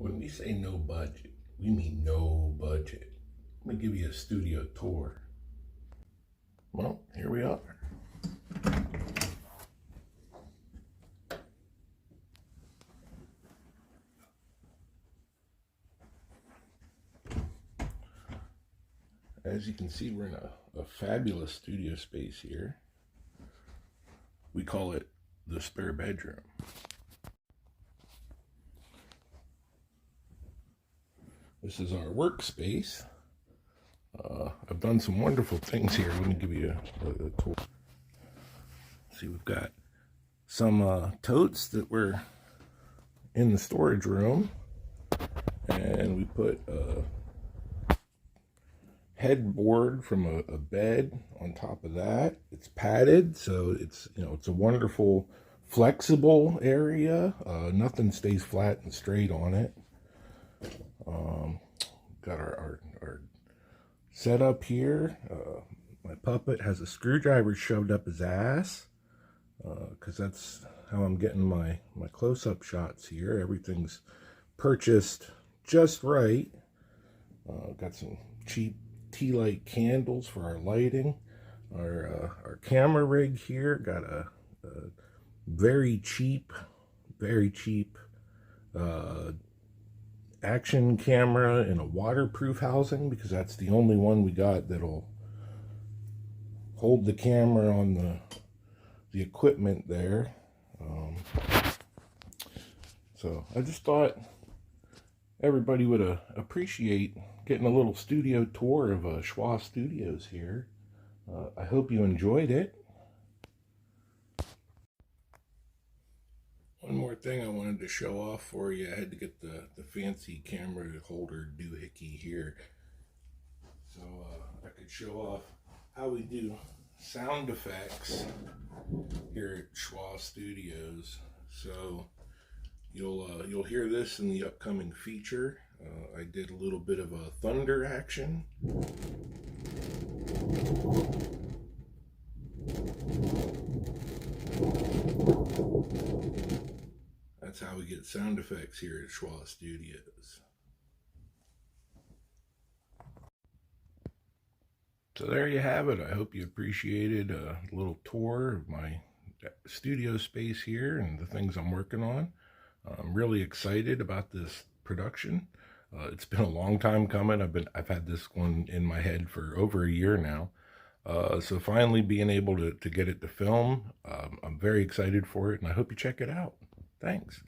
When we say no budget, we mean no budget. Let me give you a studio tour. Well, here we are. As you can see, we're in a fabulous studio space here. We call it the spare bedroom. This is our workspace. I've done some wonderful things here. Let me give you a tour. See, we've got some totes that were in the storage room, and we put a headboard from a bed on top of that. It's padded, so it's it's a wonderful flexible area. Nothing stays flat and straight on it. Got our setup here. My puppet has a screwdriver shoved up his ass, because that's how I'm getting my close-up shots here. Everything's purchased just right. Got some cheap tea light candles for our lighting. Our camera rig here got a very cheap action camera in a waterproof housing, because that's the only one we got that'll hold the camera on the equipment there. So I just thought everybody would appreciate getting a little studio tour of Shwa Studios here. I hope you enjoyed it. One more thing I wanted to show off for you. I had to get the fancy camera holder doohickey here, so I could show off how we do sound effects here at Shwa Studios. So you'll hear this in the upcoming feature. I did a little bit of a thunder action. That's how we get sound effects here at Shwa Studios. So there you have it. I hope you appreciated a little tour of my studio space here and the things I'm working on. I'm really excited about this production. It's been a long time coming. I've had this one in my head for over a year now. So finally being able to get it to film, I'm very excited for it, and I hope you check it out. Thanks.